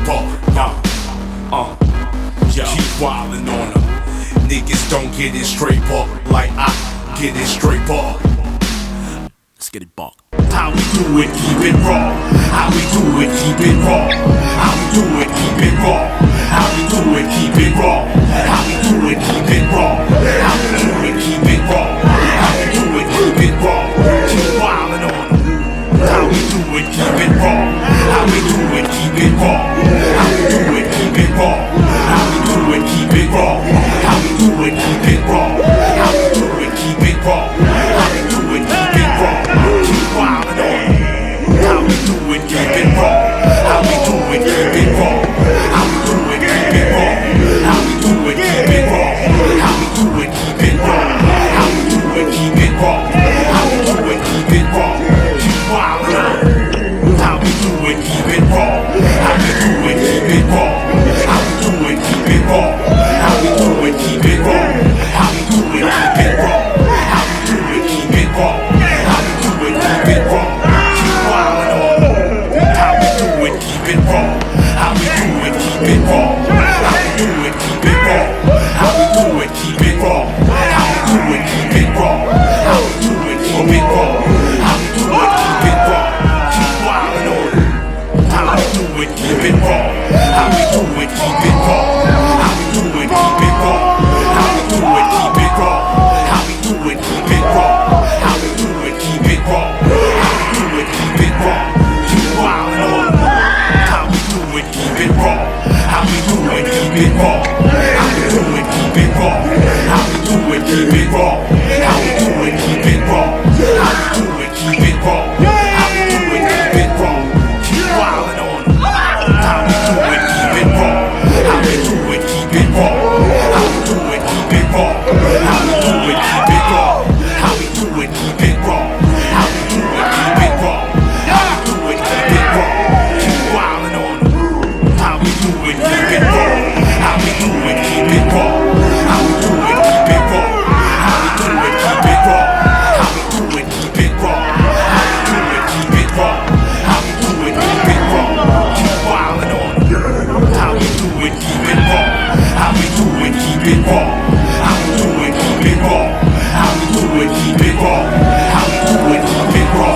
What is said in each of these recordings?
ball. Keep wildin' on them. Niggas don't get it straight ball like I get it straight ball. Let's get it ball. How we do it, keep it raw. How we do it, keep it raw. How we do it, keep it raw. How we do it, keep it raw. How we do it, keep it raw. How we do it, keep it raw. How we do it, keep it raw. Keep wildin' on them. How we do it, keep it raw. How we do it, keep it raw. How we do it, keep it raw. How we do it, keep it raw. How we do it, keep it raw. How we do it, keep it raw. How we do it, keep it raw. Keep wildin' on them. How we do it, keep it raw. How we do it, keep it raw. How we do it, keep it raw. How we do it, keep it raw. How we do it, keep it raw. How we do it, keep it raw. How we do it, keep it raw. Keep wildin' on them. How we do it, keep it raw. How we do it, keep it raw. How we do it, keep it raw. How we do it, keep it raw. How we do it, keep it raw. How we do it, keep it raw. How we do it, keep it raw. Keep wildin' on them. How we do it, keep it raw. How we do it, keep it raw. How we do it, keep it raw. How we do it, keep it raw. How we do it, keep it raw. How we do it, keep it raw. How we do it, keep it raw. Keep wildin' on them. How we do it, keep it raw. How we do it, keep it raw. How we do it, keep it raw. How we do it, keep it raw. How we do it, keep it raw. How we do it, keep it raw. How we do it, keep it raw. Keep wildin' on them. How we do it, keep it raw. How we do it, keep it raw. How we do it, keep it raw. How we do it, keep it raw. How we do it, keep it raw. How we do it, keep it raw. How we do it, keep it raw. Keep wildin' on them. How we do it, keep it raw. How we do it, keep it raw. How we do it, keep it raw. How we do it, keep it raw. How we do it, keep it raw. How we do it, keep it raw. How we do it, keep it raw. Keep wildin' on them. How we do it, keep it raw. How we do it, keep it raw. How we do it, keep it raw. How we do it, keep it raw. How we do it, keep it raw. How we do it, keep it raw. How we do it, keep it raw. Keep wildin' on them. How we do it, keep it raw. How we do it, keep it raw. How we do it, keep it raw. How we do it, keep it raw. How we do it, keep it raw.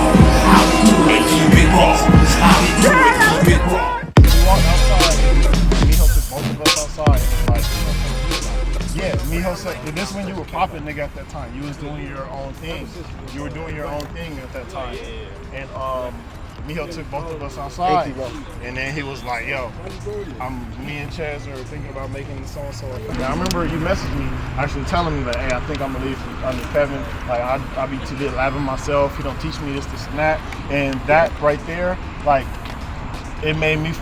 How we do it, keep it raw. How we do it, keep it raw. We walked outside, Miho took both of us outside. Like, yeah, Miho said, this when you were popping, nigga, at that time. You was doing your own thing. You were doing your own thing at that time. And Miho took both of us outside. And then he was like, yo, me and Chaz are thinking about making so-and-so. I remember you messaged me actually telling me that, hey, I think I'm gonna leave under Kevin. Like, I be too good labbing myself. He don't teach me this, and that. And that right there, like, it made me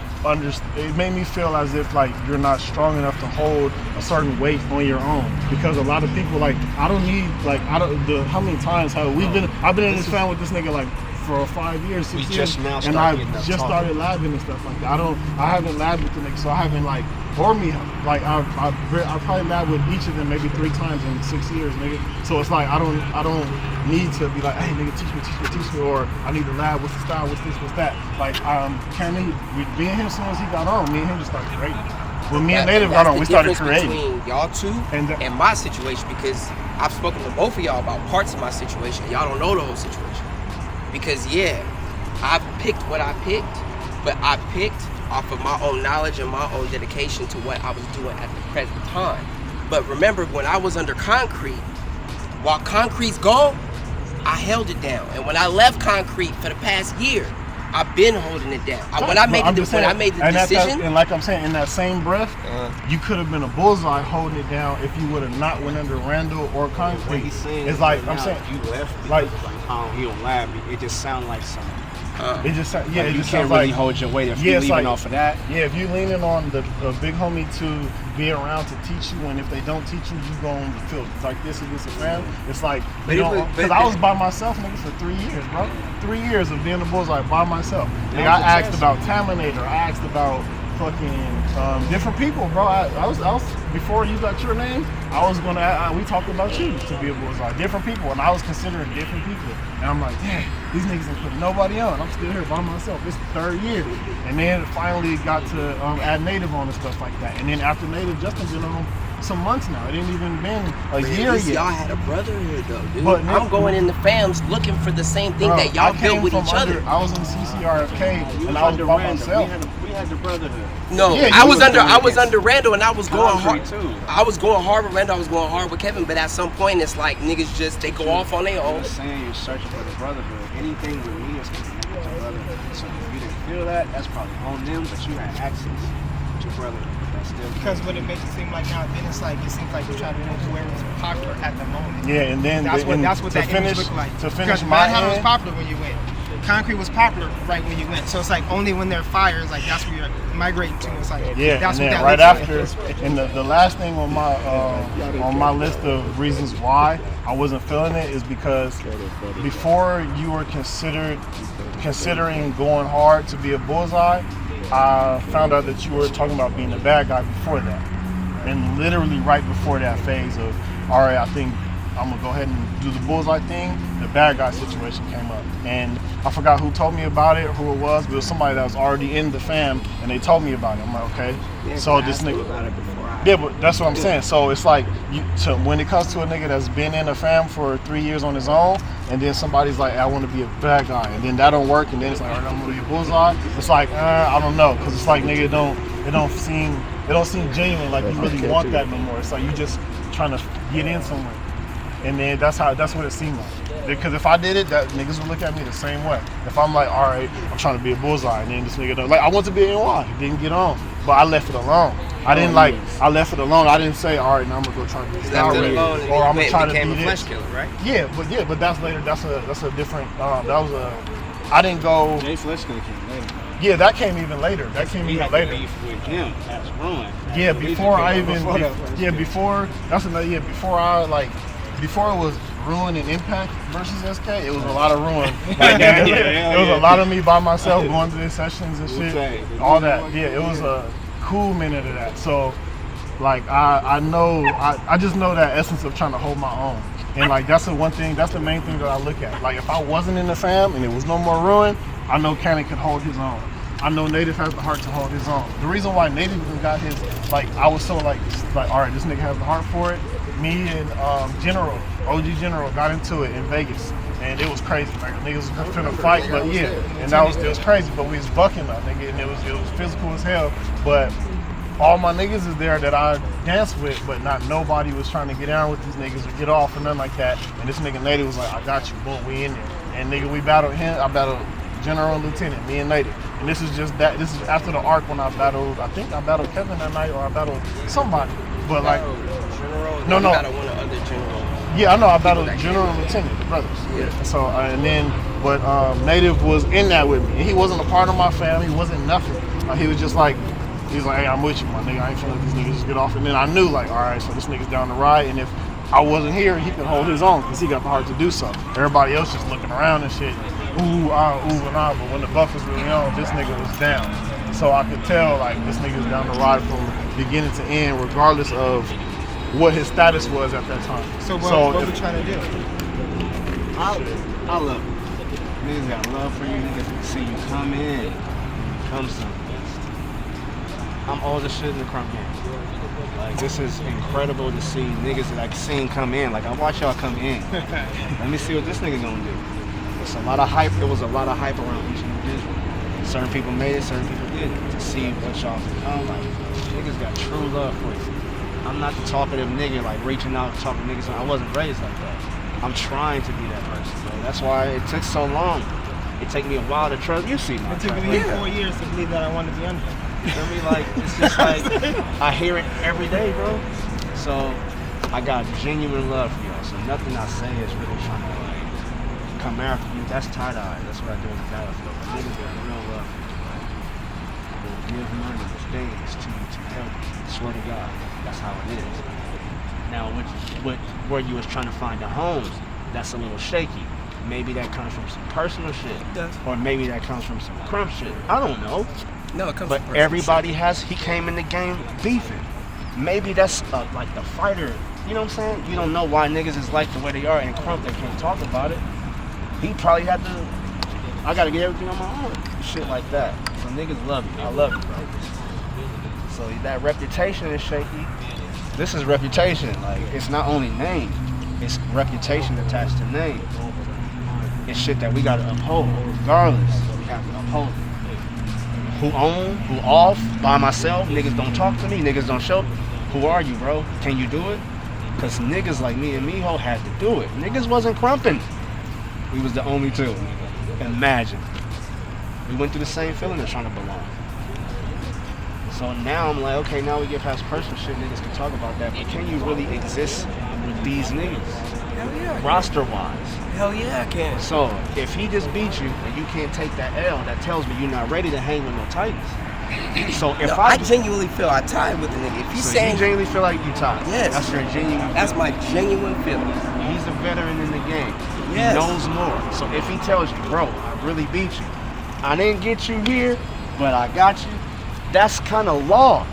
feel as if like you're not strong enough to hold a certain weight on your own, because a lot of people, like, how many times have we been, I've been in this fan with this nigga like for 5 years, 6 years, and I just started labbing and stuff like that. I haven't labbed with the nigga, so I haven't like, or me, like I probably labbed with each of them maybe 3 times in 6 years, nigga. So it's like I don't need to be like, hey nigga, teach me, or I need to lab, what's the style, what's this, what's that. Like Cameron, me and him, as soon as he got on, me and him just started creating. When me and Native got on, we started creating. Between y'all two and my situation, because I've spoken to both of y'all about parts of my situation. Y'all don't know the whole situation. Because yeah, I've picked what I picked, but I picked off of my own knowledge and my own dedication to what I was doing at the present time. But remember, when I was under Concrete, while Concrete's gone, I held it down. And when I left Concrete for the past year, I've been holding it down. When I made the decision, and like I'm saying, in that same breath, you could have been a bullseye holding it down if you would have not went under Randall or Concrete. What he's saying it's like, right I'm saying, you left like, he don't lab me. It just sounds like something. It just like it you just can't really hold your weight if you're leaning off of that. Yeah, if you're leaning on the big homie to be around to teach you, and if they don't teach you, you go on the field. It's like this against a fan. It's like, because I was by myself, nigga, for 3 years, bro. 3 years of being a bullseye by myself. Nigga, I asked about Taminator. I asked about fucking different people, bro. I was before you got your name, I was gonna. We talked about you to be a bullseye, different people, and I was considering different people. And I'm like, damn, these niggas ain't putting nobody on. I'm still here by myself. It's the 3rd year, and then finally got to add Native on and stuff like that. And then after Native, Justin's been on some months now. It ain't even been a year yet. Y'all had a brotherhood though, dude. But I'm going in the fams looking for the same thing that y'all built with each other. I was in CCRFK and I was by myself. We had the brotherhood. No, Yeah, I was under Randall and I was going hard. Too. I was going hard with Randall. I was going hard with Kevin. But at some point, it's like niggas just they go off on their own. I'm saying you're searching for the brotherhood. Anything with me is connected to brotherhood. So if you didn't feel that, that's probably on them. But you had access to brotherhood. Because what it makes it seem like now, then it's like it seems like you're trying to know whoever's popular at the moment. Yeah, and then that's what to that finish, image looked like. to finish because my Manhattan was end, popular when you went. Concrete was popular right when you went. So it's like only when they're fires, like that's where you're migrating to. It's like yeah, that's and what then that right looks after, like. and the last thing on my list of reasons why I wasn't feeling it is because before you were considering going hard to be a bullseye, I found out that you were talking about being a bad guy before that. And literally right before that phase of, all right, I think I'm gonna go ahead and do the bullseye thing, the bad guy situation came up. And I forgot who told me about it, who it was, but it was somebody that was already in the fam and they told me about it. I'm like, okay. Yeah, so this nigga, about it before yeah, but that's what I'm saying. So it's like, when it comes to a nigga that's been in a fam for 3 years on his own, and then somebody's like, I want to be a bad guy, and then that don't work, and then it's like, all right, I'm gonna be a bullseye. It's like, I don't know, because it's like, nigga, it don't seem genuine, like you really want that no more. It's like you just trying to get in somewhere, and then that's what it seemed like. Because if I did it, that niggas would look at me the same way. If I'm like, all right, I'm trying to be a bullseye, and then this nigga don't, like, I want to be an NY, didn't get on, but I left it alone. I left it alone. I didn't say, all right, now I'm gonna go try to be a star rated, or I'm gonna try to be flesh this. killer, right? Yeah, but that's later. That's a different. I didn't go. Jay Flesh Killer came later. Yeah, that came even later. That came He even had later. beef with him. That's ruined. Yeah, before I even. Before that Flesh Killer. Before that's another. Yeah, before it was Ruin and Impact versus SK, it was a lot of Ruin. Like, it was a lot of me by myself going to these sessions and shit. All that. Yeah, it was a cool minute of that. So, like, I just know that essence of trying to hold my own. And like that's the main thing that I look at. Like if I wasn't in the fam and there was no more Ruin, I know Cannon could hold his own. I know Native has the heart to hold his own. The reason why Native even got his, like, I was so like, all right, this nigga has the heart for it. Me and OG General got into it in Vegas, and it was crazy. Like niggas was finna fight, but yeah, and it was crazy. But we was bucking that nigga, and it was physical as hell. But all my niggas is there that I danced with, but not nobody was trying to get down with these niggas or get off or nothing like that. And this nigga Native was like, I got you, boom, we in there. And nigga, we battled him. I battled General and Lieutenant, me and Native. And this is just that. This is after the arc when I think I battled Kevin that night, or I battled somebody. But like, no. Yeah, I know. I battled General and Lieutenant, the brothers. Yeah. So but Native was in that with me. And he wasn't a part of my family. He wasn't nothing. He was just like, hey, I'm with you, my nigga. I ain't finna let these niggas just get off. And then I knew, like, all right, so this nigga's down the ride. And if I wasn't here, he could hold his own because he got the heart to do so. Everybody else just looking around and shit. Ooh, and ah. But when the buff was really on, this nigga was down. So I could tell, like, this nigga's down the ride from beginning to end, regardless of what his status was at that time. So what we trying to do? I love it. Niggas got love for you. Niggas see you come in. Come some. I'm all the shit in the crump game. Like, this is incredible to see niggas that I've seen come in. Like, I watch y'all come in. Let me see what this nigga gonna do. It's a lot of hype. There was a lot of hype around each individual. Certain people made it, certain people didn't. To see what y'all become, like, niggas got true love for you. I'm not the talkative nigga, like, reaching out, talking to niggas. I wasn't raised like that. I'm trying to be that person, bro. That's why it took so long. It took me a while to trust. You see my It took me 4 years to believe that I wanted to be under. You feel me? Like, it's just like, I hear it every day, bro. So, I got genuine love for y'all. So nothing I say is really trying to, like, come after you. That's tie-dye. That's what I do in the battlefield. But niggas got real love for you. Like, I will give money, things to you to help you. Swear to God. That's how it is. Now, where you was trying to find the homes, that's a little shaky. Maybe that comes from some personal shit. Or maybe that comes from some crump shit. I don't know. No, it comes but from everybody he came in the game beefing. Maybe that's like the fighter, you know what I'm saying? You don't know why niggas is like the way they are, and Krump, they can't talk about it. He probably had to, I gotta get everything on my own. Shit like that. So niggas love you. I love you, bro. So that reputation is shaky. This is reputation. Like, it's not only name, it's reputation attached to name. It's shit that we gotta uphold. Regardless, we have to uphold it. Who on, who off, by myself, niggas don't talk to me, niggas don't show. Who are you, bro? Can you do it? Cause niggas like me and Miho had to do it. Niggas wasn't crumping. We was the only two. Imagine. We went through the same feeling of trying to belong. So now I'm like, okay, now we get past personal shit, niggas can talk about that, but can you really exist with these niggas? Hell yeah. Roster-wise. Hell yeah, I can. So if he just beat you and you can't take that L, that tells me you're not ready to hang with no Titans. So if I genuinely feel I tied with the nigga. If he's so saying you genuinely feel like you tied. Yes. That's your genuine. That's my genuine feeling. He's a veteran in the game. Yes. He knows more. So if he tells you, bro, I really beat you. I didn't get you here, but I got you. That's kind of law.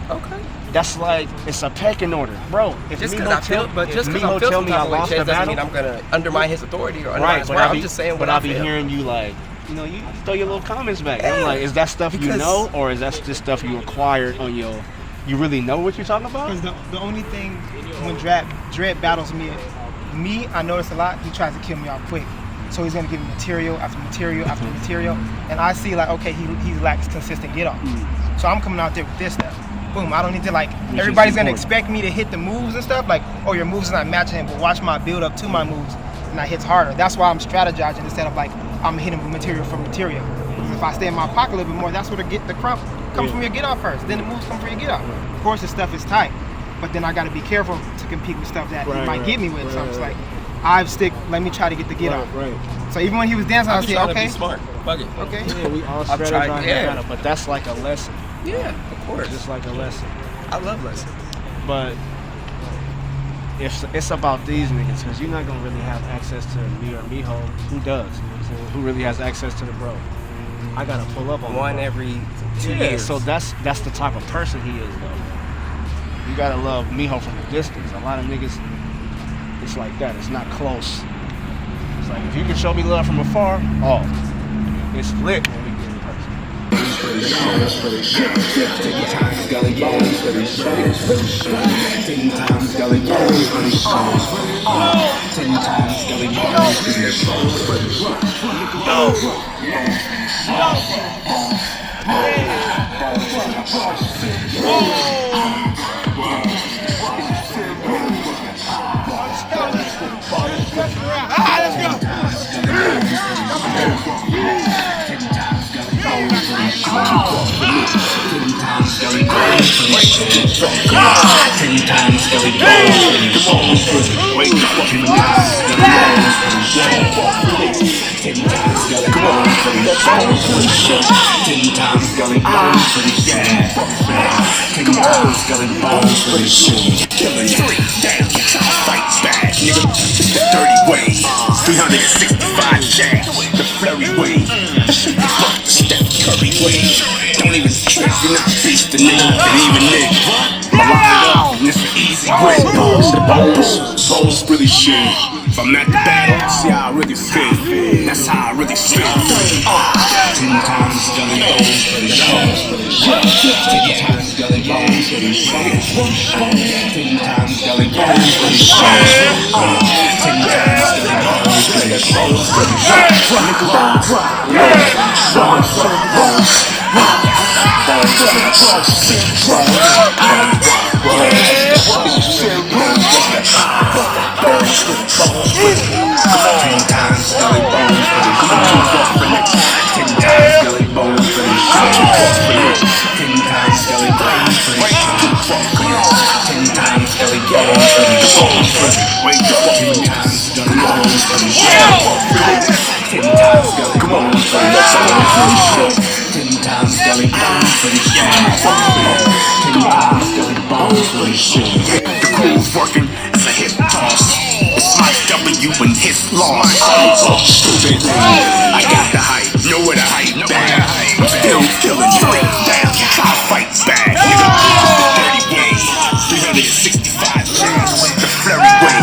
Okay. That's like, it's a pecking order, bro. If Just because Miho I feel, but just because Miho I feel tell some me type I of way, lost the doesn't battle, mean I'm gonna undermine his authority or undermine his word. I'm just saying what I be feel. hearing you like, you know, you throw your little comments back. Yeah. I'm like, is that stuff you Because- know, or is that just stuff you acquired on your? You really know what you're talking about? Because the only thing when Dread battles me, I notice a lot, he tries to kill me off quick. So he's gonna give me material after material after material, and I see like, okay, he lacks consistent get off. So I'm coming out there with this stuff. Boom, I don't need to like, everybody's gonna expect me to hit the moves and stuff, like, oh, your moves are not matching him, but watch my build up to my moves, and I hits harder. That's why I'm strategizing instead of like, I'm hitting with material for material. Because if I stay in my pocket a little bit more, that's where the Krump comes from your get off first, then the moves come from your get off. Of course, the stuff is tight, but then I gotta be careful to compete with stuff that he might get me with. So it's like, let me try to get the get off. Right. So even when he was dancing, I I'm said, trying to okay. be smart. Fuck it. Okay. Yeah, we all I'm trying- strategize yeah. together, but that's like a lesson. Yeah, of course. Just like a lesson. I love lessons. But if it's about these niggas, because you're not gonna really have access to me or Miho. Who does? You know what I'm saying? Who really has access to the bro? I gotta pull up on One the bro. every 2 Yeah, years. so that's the type of person he is, though. You gotta love Miho from a distance. A lot of niggas, it's like that. It's not close. It's like if you can show me love from afar, oh, it's lit when we get in person. Fight back, nigga. 30 ways, 365 days, the flurry way. Fuck the Steph Curry way. Don't even stress, you're not beast the nigga, and even nigga. I rock it up, and it's an easy win. Bones really shit. If I'm at the battle, see how I really feel. That's how I really feel. 10 times gully bones for the show. 10 times gully bones for the show. 10 times gully bones for the show. 10 times gully bones for the The crew's working as a hip toss. It's my W and his loss. Stupid. I got the hype, know where the hype at. Still killing. fight back, nigga. Dirty way, 365 days. The flurry way,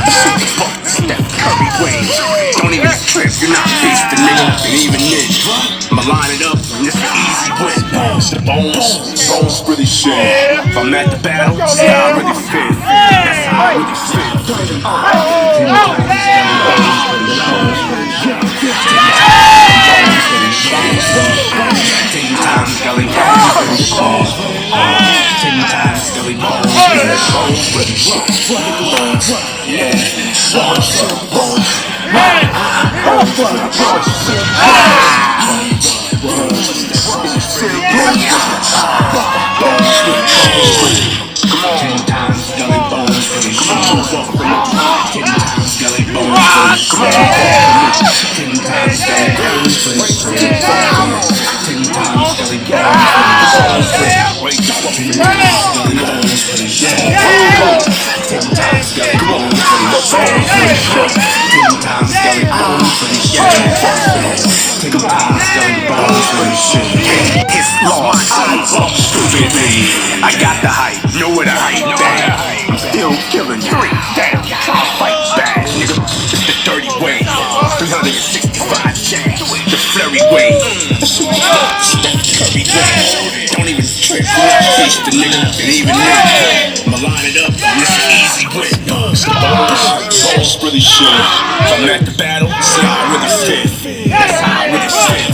super buck, Steph Curry way. Don't even trip, you're not feasting, nigga. And even then, I'ma line it up, and it's an easy win. The bones really shit. If I'm at the battle, see how I really fit. That's how I really fit. 10 times Scully bones. 10 times Scully bones. Yeah. I got the hype, know what I hype, damn. I'm still killing you, damn. I'll fight back, nigga. It's the dirty way, 365 chains, the flurry way, Steph Curry way. Don't even trip, face the nigga, and even then, I'ma line it up, and it's an easy win. It's the bones really shit. If I'm at the battle, see how I really fit. That's how I really fit.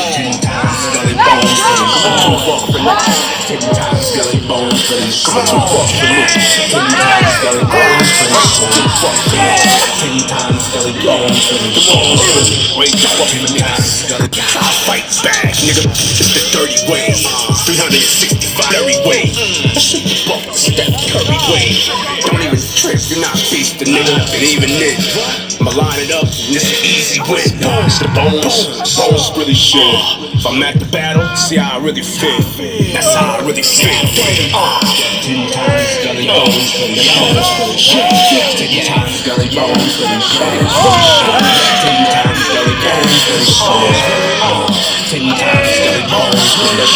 10 times Scully bones for the show. 10 times Scully bones for the show. 10 times Scully bones for the show. 10 times Scully bones for the show. Fight back, nigga. It's the dirty way. 365 every way. Steph Curry way. Don't even trip, you're not feasting, nigga. And even then, I'ma line it up, and it's an easy win. It's the bones really shit. If I'm at the battle, see how I really fit. That's how I really fit. 10 times Scully bones for the show. 10 times Scully bones for the show. 10 times Scully bones for the show. 10 times Scully bones for the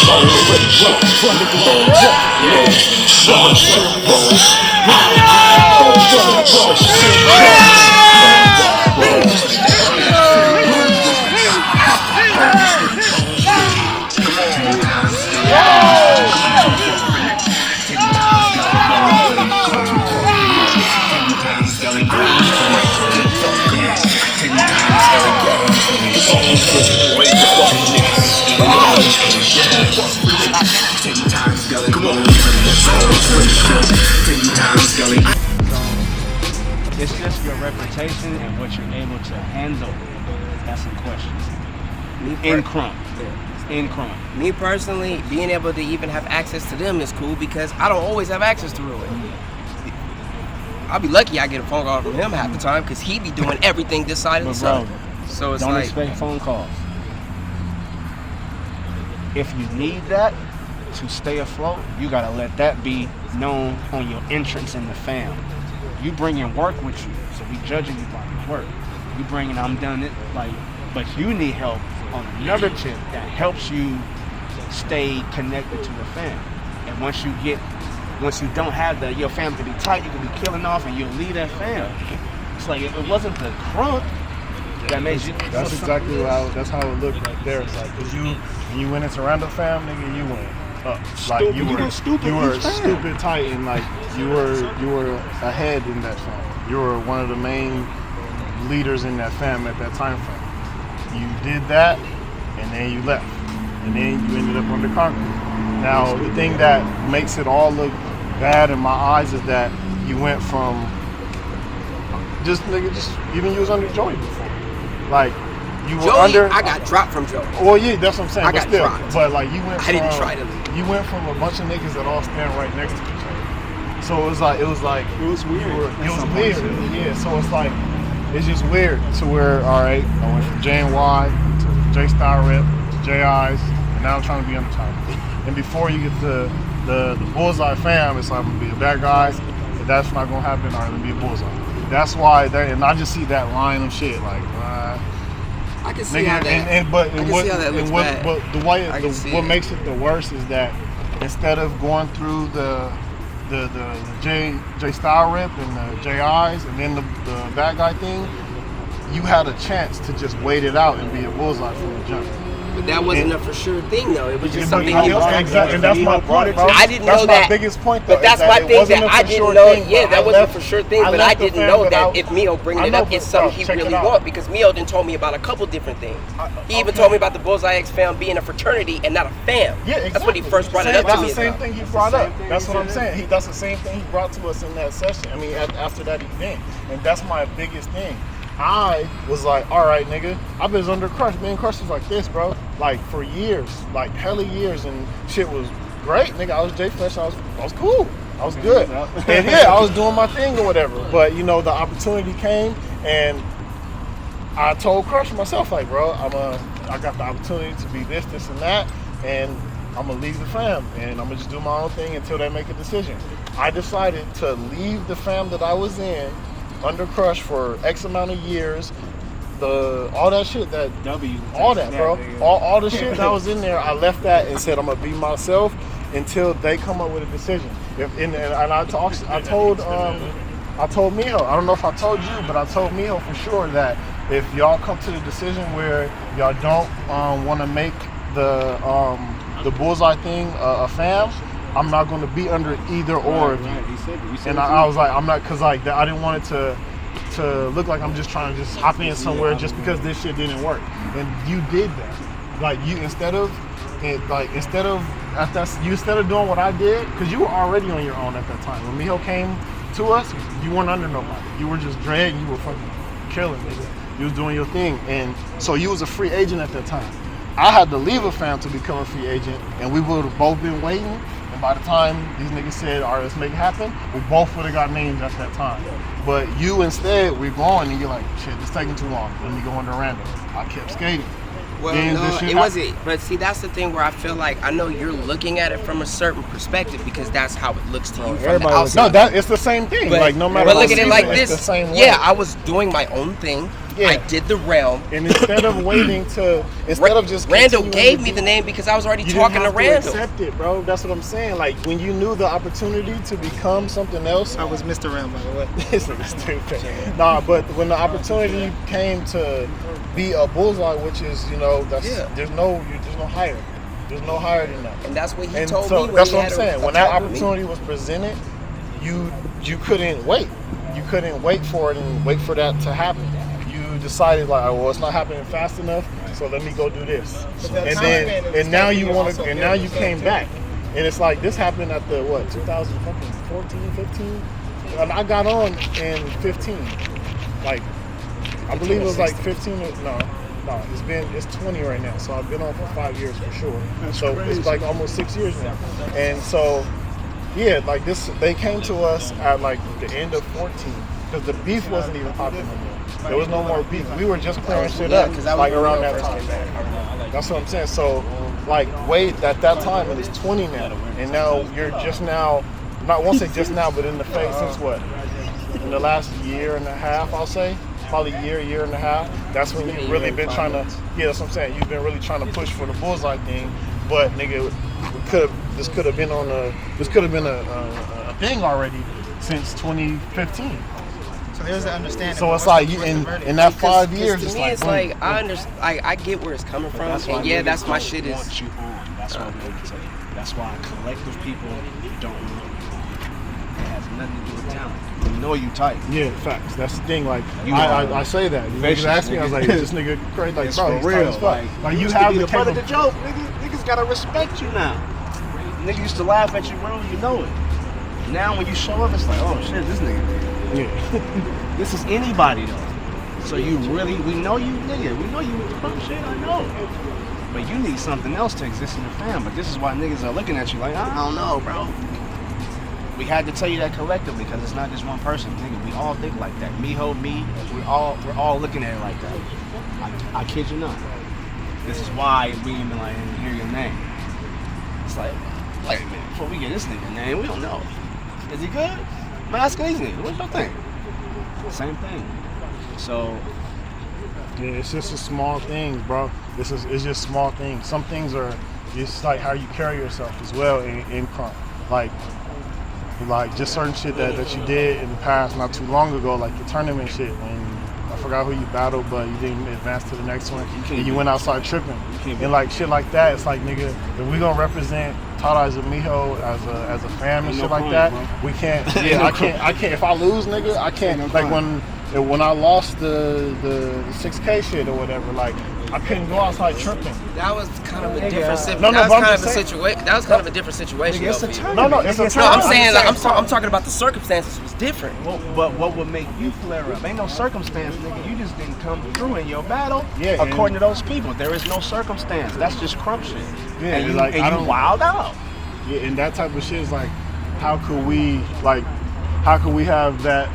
It's just your reputation and what you're able to handle. That's the question. In Krump. In Krump. Me personally, being able to even have access to them is cool because I don't always have access to it. I'll be lucky I get a phone call from him half the time because he be doing everything this side of the sun. So it's don't like, expect phone calls. If you need that to stay afloat, you gotta let that be known on your entrance in the fam. You bringing work with you, so we judging you by your work. You bringing, I'm done it, like, but you need help on another tip that helps you stay connected to the fam. And once you don't have that, your fam can be tight, you can be killing off, and you'll leave that fam. It's like it wasn't the Krump that made you. That's exactly that's how it looked right there. It's like, cause when you went into Randall fam, nigga, you went up. Like you were stupid tight, and like you were ahead in that fam. You were one of the main leaders in that fam at that time frame. You did that, and then you left, and then you ended up under concrete. Now the thing that makes it all look bad in my eyes is that you went from even you was under Joey before. Like you were under. I got dropped from Joey. Well, yeah, that's what I'm saying. I got dropped. But like you went. I didn't try to leave. You went from a bunch of niggas that all stand right next to each other So it was weird. It was weird. Yeah. So it's like it's just weird to where all right, I went from J and Y to J Style Rip, to J.I.'s, and now I'm trying to be Undertitle. And before you get to the Bullseye fam, it's like I'm gonna be a bad guy. If that's not gonna happen, all right, let me be a Bullseye. That's why and I just see that line of shit like. I can see how that. But what makes it the worst is that instead of going through the J Style Rip and the J.I.'s and then the bad guy thing, you had a chance to just wait it out and be a Bullseye from the jump. But that wasn't a for sure thing, though. It was just something he was exactly, and that's my point, bro. I didn't know that. That's my biggest point, though. But that's my thing that I didn't know. Yeah, that wasn't a for sure thing, but I didn't know that if Mio bringing it up is something he really want, because Mio done told me about a couple different things. He even told me about the BullzEyex fam being a fraternity and not a fam. Yeah, exactly. That's when he first brought it up to me. That's the same thing he brought up. That's what I'm saying. That's the same thing he brought to us in that session. I mean, after that event, and that's my biggest thing. I was like, all right, nigga, I've been under Crush. Me and Crush was like this, bro. Like for years, like hella years, and shit was great, nigga. I was J-Flesh. I was cool. I was good. And yeah, I was doing my thing or whatever. But you know, the opportunity came, and I told Crush myself, like, bro, I got the opportunity to be this, and that, and I'm gonna leave the fam, and I'm gonna just do my own thing until they make a decision. I decided to leave the fam that I was in under Crush for X amount of years, all that shit that all that, bro, all the shit that was in there, I left that and said I'm gonna be myself until they come up with a decision. I told Miho, I don't know if I told you, but I told Miho for sure that if y'all come to the decision where y'all don't want to make the Bullseye thing a fam, I'm not going to be under either or of you. And I was like, I'm not, because like I didn't want it to look like I'm just trying to just hop in somewhere just because this shit didn't work. And you did that. Like you instead of doing what I did, because you were already on your own at that time. When Miho came to us, you weren't under nobody. You were just Dre, you were fucking killing it. You was doing your thing, and so you was a free agent at that time. I had to leave a fam to become a free agent, and we would have both been waiting. And by the time these niggas said, all right, let's make it happen, we both would have got names at that time. But you instead, we're going, and you're like, shit, it's taking too long. Let me go under Randall. I kept skating. Well, no, it wasn't. But see, that's the thing where I feel like I know you're looking at it from a certain perspective because that's how it looks to you from the outside. No, it's the same thing. But, like no matter. But look at it like it's this. The same way. Yeah, I was doing my own thing. Yeah. I did the realm. And instead of just Randall gave me the name because I was already talking to Randall. Accept it, bro. That's what I'm saying. Like when you knew the opportunity to become something else. I was Mr. Realm, by the way. This nigga stupid. Nah, but when the opportunity came to be a Bullseye, which is, you know, there's no higher. There's no higher than that. And that's what he told me. That's what I'm saying. When that opportunity was presented, you couldn't wait. You couldn't wait for it and wait for that to happen. You decided like, oh, well, it's not happening fast enough, so let me go do this. And now you came back, and it's like this happened at the 2014, 15, and I got on in 15. Like I believe it was like 15. No, it's 20 right now. So I've been on for 5 years for sure. So it's like almost 6 years now, and so. Yeah, like this, they came to us at like the end of 14 because the beef wasn't even popping anymore. There was no more beef. We were just clearing shit up like around that time. That's what I'm saying. So, like, wait, at that time it was 20 now, and now you're just now, I won't say just now, but in the phase since what? In the last year and a half, I'll say. Probably year and a half. That's when you've really been trying to. Yeah, that's what I'm saying. You've been really trying to push for the Bullseye thing, but nigga, this could have been a thing already since 2015. So there's the understanding. So it's like in that 5 years, to me, it's like I understand. I get where it's coming from, and yeah, that's my shit is. Want you on. That's why we tell you. That's why collective people don't want you. It has nothing to do with talent. We know you tight. Yeah, facts. That's the thing. Like I say that. You niggas ask me, I was like, this nigga crazy. Like, bro, for real. Like you have the butt of the joke. Niggas gotta respect you now. Niggas used to laugh at you, bro. You know it. Now when you show up, it's like, oh shit, this nigga. Yeah. This is anybody though. So we know you, nigga. We know you with the pump shit. I know. But you need something else to exist in the fam. But this is why niggas are looking at you like, I don't know, bro. We had to tell you that collectively because it's not just one person. Nigga, we all think like that. Miho, me, we're all looking at it like that. I kid you not. This is why we even like hear your name. It's like, wait a minute, before we get this nigga name, we don't know. Is he good? Man, ask these niggas. What's your thing? Same thing. So yeah, it's just the small things, bro. It's just small things. Some things are just like how you carry yourself as well in Krump. Like just certain shit that you did in the past not too long ago, like the tournament shit when I forgot who you battled, but you didn't advance to the next one and you went outside tripping. And like shit like that, it's like nigga, if we gonna represent Tada as a Miho as a fam and shit like that, we can't I can't if I lose, nigga, I can't like when I lost the 6K shit or whatever, like I couldn't go outside tripping. That was kind of a different situation. No, That was kind of a different situation. It's a tournament. No, it's a No, tournament. I'm saying like I'm talking about the circumstances was different. but what would make you flare up? Ain't no circumstance, nigga. You just didn't come through in your battle. Yeah, according to those people, there is no circumstance. That's just Krump shit. Yeah, and you, like and you wild out. Yeah, and that type of shit is like, how could we have that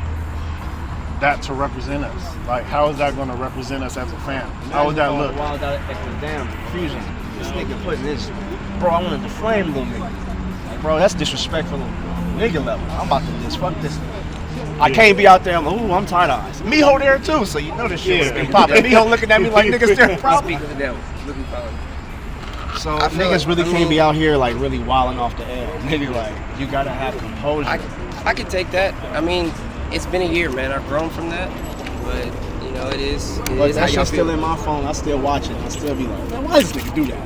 to represent us? Like, how is that going to represent us as a fam? How would that look? Wild out at the damn fusion. This nigga putting this, bro. I wanted to flame little nigga. Like, bro, that's disrespectful nigga level. I'm about to just fuck this. I can't be out there. I'm tired of eyes. Miho there too, so you know this shit was been popping. Miho looking at me like niggas there. Probably. Speak of the devil. Looking fine. So niggas really can't be out here like really wilding off the L. Nigga, like you gotta have composure. I can take that. I mean, it's been a year, man. I've grown from that, but you know, it is But how that y'all shit's still feel. in my phone. I still watch it. I still be like, man, why does this nigga do that?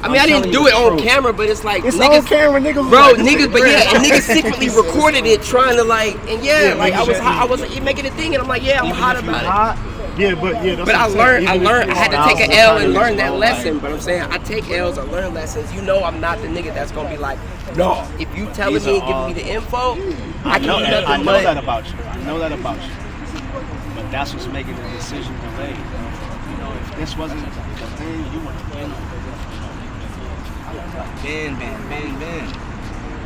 I mean, I didn't do it on camera, but it's like It's niggas, on camera, niggas. bro, like, niggas, but yeah, and niggas secretly recorded it, trying to like, and like I was making a thing, and I'm like, yeah, I'm hot about it. Yeah, that's But I what I'm learned. saying. I had to take an L and learn that lesson. But I'm saying I take L's, I learn lessons. You know, I'm not the nigga that's gonna be like, no. If you telling me and giving me the info, I can do nothing. I know that about you. I know that about you. But that's what's making the decision delayed. You know, if this wasn't the thing, you would have been. Bang.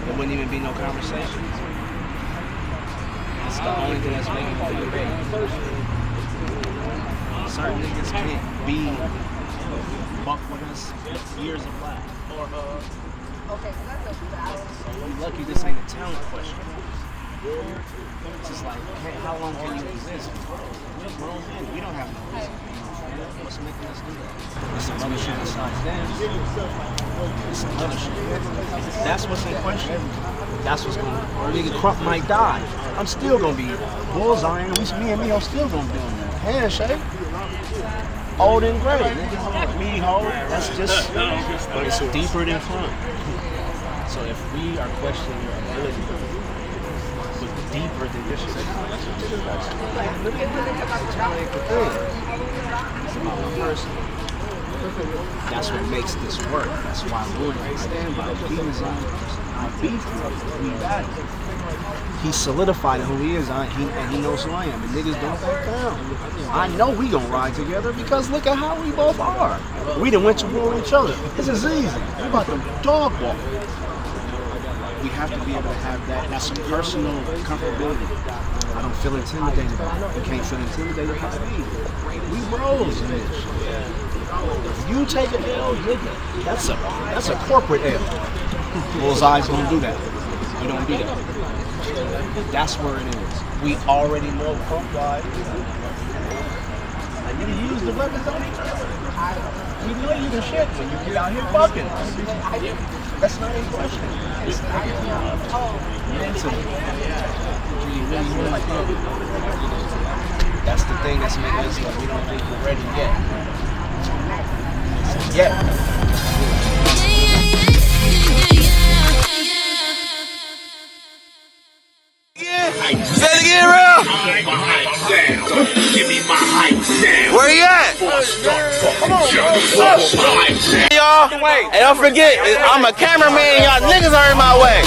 There wouldn't even be no conversation. It's the only thing that's making it debate. Certain niggas can't be buck with us years of black. So we lucky this ain't a talent question. It's just like, hey, how long can you exist? We're grown men. We don't have no reason. What's making us do that? It's some other shit besides dance. It's some other shit. That's what's in question. That's what's going on. Nigga Krump might die. I'm still gonna be bullseye, and me and Miho still gonna be doing that. Handshake. Old and gray. Nigga, Miho. That's just, but it's deeper than Krump. So if we are questioning your ability, look deeper than this shit. It's about one person. That's what makes this work. That's why we're going to stand by. He was on our beef with me back. He solidified who he is, and he knows who I am. And niggas don't back down. I know we gonna ride together because look at how we both are. We done went to war with each other. This is easy. We about to dog walk. We have to be able to have that. That's some personal comfortability. I don't feel intimidated by it. You can't feel intimidated by me. We bros in this. If you take an L, nigga, that's a corporate L. BullzEyex don't do that. We don't do that. That's where it is. We already know Krump wide. And you use the weapons on each other. We know you the shit when you get out here fucking. That's not a question. It's mentally. That's the thing that's making us like we don't think we're ready yet. Say it again, real. Give me my hype down. Where you at? Y'all. Hey, don't forget, I'm a cameraman. Y'all niggas are in my way.